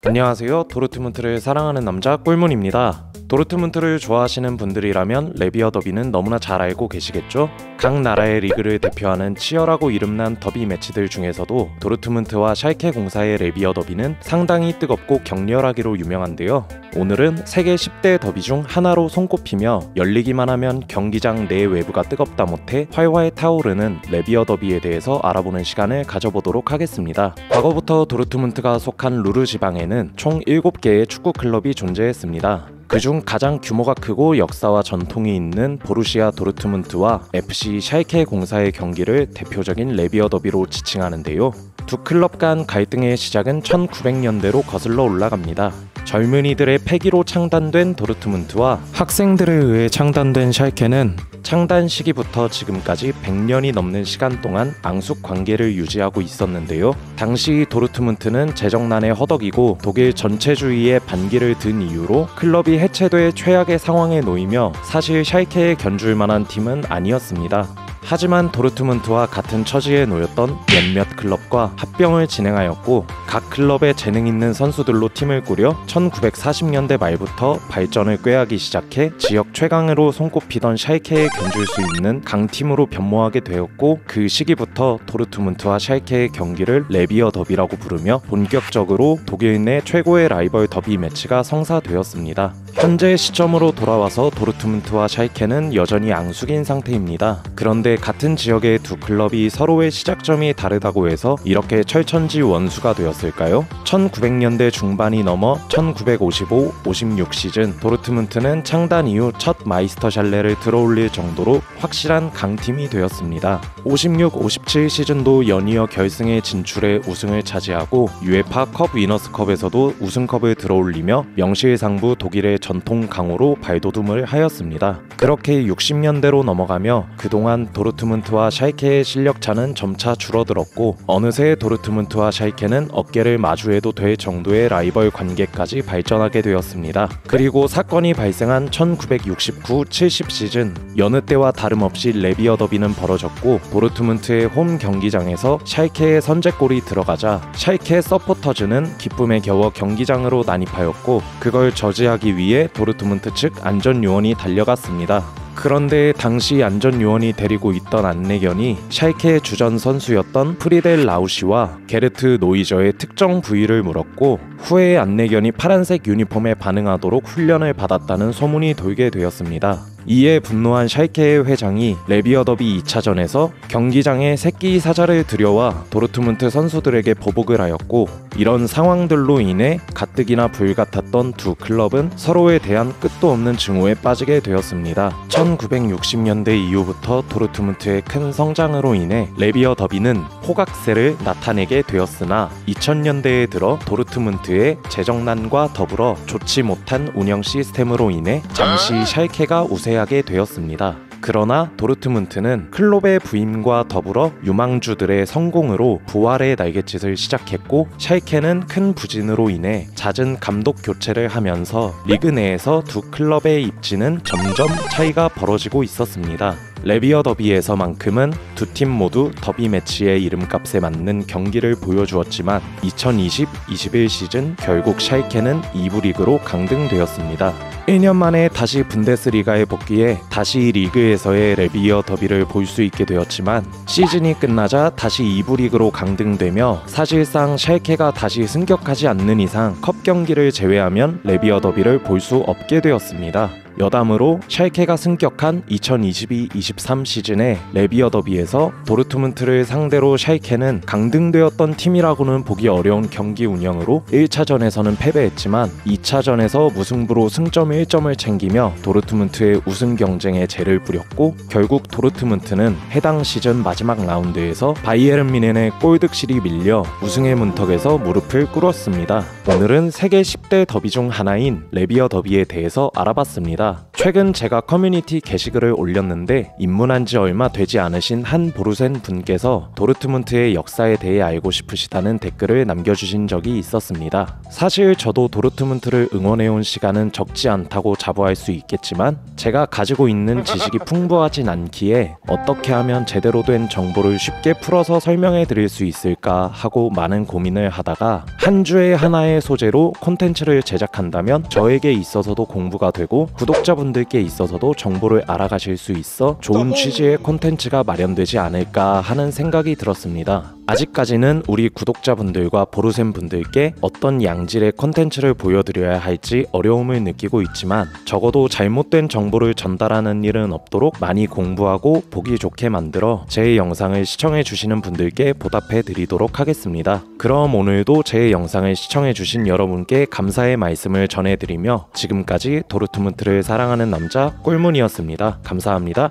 안녕하세요. 도르트문트를 사랑하는 남자 꿀문입니다. 도르트문트를 좋아하시는 분들이라면 레비어 더비는 너무나 잘 알고 계시겠죠? 각 나라의 리그를 대표하는 치열하고 이름난 더비 매치들 중에서도 도르트문트와 샬케 공사의 레비어 더비는 상당히 뜨겁고 격렬하기로 유명한데요. 오늘은 세계 10대 더비 중 하나로 손꼽히며 열리기만 하면 경기장 내 외부가 뜨겁다 못해 활활 타오르는 레비어 더비에 대해서 알아보는 시간을 가져보도록 하겠습니다. 과거부터 도르트문트가 속한 루르 지방에는 총 7개의 축구 클럽이 존재했습니다. 그중 가장 규모가 크고 역사와 전통이 있는 보루시아 도르트문트와 FC 샬케 공사의 경기를 대표적인 레비어 더비로 지칭하는데요. 두 클럽 간 갈등의 시작은 1900년대로 거슬러 올라갑니다. 젊은이들의 패기로 창단된 도르트문트와 학생들에 의해 창단된 샬케는 창단 시기부터 지금까지 100년이 넘는 시간 동안 앙숙 관계를 유지하고 있었는데요. 당시 도르트문트는 재정난에 허덕이고 독일 전체주의의 반기를 든 이유로 클럽이 해체돼 최악의 상황에 놓이며 사실 샬케에 견줄 만한 팀은 아니었습니다. 하지만 도르트문트와 같은 처지에 놓였던 몇몇 클럽과 합병을 진행하였고 각 클럽에 재능 있는 선수들로 팀을 꾸려 1940년대 말부터 발전을 꾀하기 시작해 지역 최강으로 손꼽히던 샬케에 견줄 수 있는 강팀으로 변모하게 되었고 그 시기부터 도르트문트와 샬케의 경기를 레비어 더비라고 부르며 본격적으로 독일 내 최고의 라이벌 더비 매치가 성사되었습니다. 현재 시점으로 돌아와서 도르트문트와 샬케는 여전히 앙숙인 상태입니다. 그런데 같은 지역의 두 클럽이 서로의 시작점이 다르다고 해서 이렇게 철천지 원수가 되었을까요? 1900년대 중반이 넘어 1955-56 시즌 도르트문트는 창단 이후 첫 마이스터샬레를 들어올릴 정도로 확실한 강팀이 되었습니다. 56-57 시즌도 연이어 결승에 진출해 우승을 차지하고 UEFA 컵 위너스컵에서도 우승컵을 들어올리며 명실상부 독일의 전통 강호로 발돋움을 하였습니다. 그렇게 60년대로 넘어가며 그동안 도르트문트와 샬케의 실력차는 점차 줄어들었고 어느새 도르트문트와 샬케는 어깨를 마주해도 될 정도의 라이벌 관계까지 발전하게 되었습니다. 그리고 사건이 발생한 1969-70 시즌 여느 때와 다름없이 레비어 더비는 벌어졌고 도르트문트의 홈 경기장에서 샬케의 선제골이 들어가자 샬케 서포터즈는 기쁨에 겨워 경기장으로 난입하였고 그걸 저지하기 위해 도르트문트 측 안전요원이 달려갔습니다. 그런데 당시 안전요원이 데리고 있던 안내견이 샬케의 주전 선수였던 프리델 라우시와 게르트 노이저의 특정 부위를 물었고 후에 안내견이 파란색 유니폼에 반응하도록 훈련을 받았다는 소문이 돌게 되었습니다. 이에 분노한 샬케의 회장이 레비어 더비 2차전에서 경기장에 새끼 사자를 들여와 도르트문트 선수들에게 보복을 하였고 이런 상황들로 인해 가뜩이나 불같았던 두 클럽은 서로에 대한 끝도 없는 증오에 빠지게 되었습니다. 1960년대 이후부터 도르트문트의 큰 성장으로 인해 레비어 더비는 포각세를 나타내게 되었으나 2000년대에 들어 도르트문트의 재정난과 더불어 좋지 못한 운영 시스템으로 인해 잠시 샬케가 우세하게 되었습니다. 그러나 도르트문트는 클롭의 부임과 더불어 유망주들의 성공으로 부활의 날갯짓을 시작했고 샬케는 큰 부진으로 인해 잦은 감독 교체를 하면서 리그 내에서 두 클럽의 입지는 점점 차이가 벌어지고 있었습니다. 레비어 더비에서만큼은 두 팀 모두 더비 매치의 이름값에 맞는 경기를 보여주었지만 2020-21 시즌 결국 샬케는 2부 리그로 강등되었습니다. 1년 만에 다시 분데스리가에 복귀해 다시 리그에서의 레비어 더비를 볼 수 있게 되었지만 시즌이 끝나자 다시 2부 리그로 강등되며 사실상 샬케가 다시 승격하지 않는 이상 컵 경기를 제외하면 레비어 더비를 볼 수 없게 되었습니다. 여담으로 샬케가 승격한 2022-23 시즌의 레비어 더비에서 도르트문트를 상대로 샬케는 강등되었던 팀이라고는 보기 어려운 경기 운영으로 1차전에서는 패배했지만 2차전에서 무승부로 승점 1점을 챙기며 도르트문트의 우승 경쟁에 재를 뿌렸고 결국 도르트문트는 해당 시즌 마지막 라운드에서 바이에른 뮌헨의 골득실이 밀려 우승의 문턱에서 무릎을 꿇었습니다. 오늘은 세계 10대 더비 중 하나인 레비어 더비에 대해서 알아봤습니다. 최근 제가 커뮤니티 게시글을 올렸는데 입문한 지 얼마 되지 않으신 한 보르센 분께서 도르트문트의 역사에 대해 알고 싶으시다는 댓글을 남겨주신 적이 있었습니다. 사실 저도 도르트문트를 응원해온 시간은 적지 않다고 자부할 수 있겠지만 제가 가지고 있는 지식이 풍부하진 않기에 어떻게 하면 제대로 된 정보를 쉽게 풀어서 설명해 드릴 수 있을까 하고 많은 고민을 하다가 한 주에 하나의 소재로 콘텐츠를 제작한다면 저에게 있어서도 공부가 되고 구독자분들께 있어서도 정보를 알아가실 수 있어 좋은 취지의 콘텐츠가 마련되지 않을까 하는 생각이 들었습니다. 아직까지는 우리 구독자분들과 보르센 분들께 어떤 양질의 콘텐츠를 보여드려야 할지 어려움을 느끼고 있지만 적어도 잘못된 정보를 전달하는 일은 없도록 많이 공부하고 보기 좋게 만들어 제 영상을 시청해 주시는 분들께 보답해 드리도록 하겠습니다. 그럼 오늘도 제 영상을 시청해 주신 여러분께 감사의 말씀을 전해드리며 지금까지 도르트문트를 사랑하는 남자 꿀문이었습니다. 감사합니다.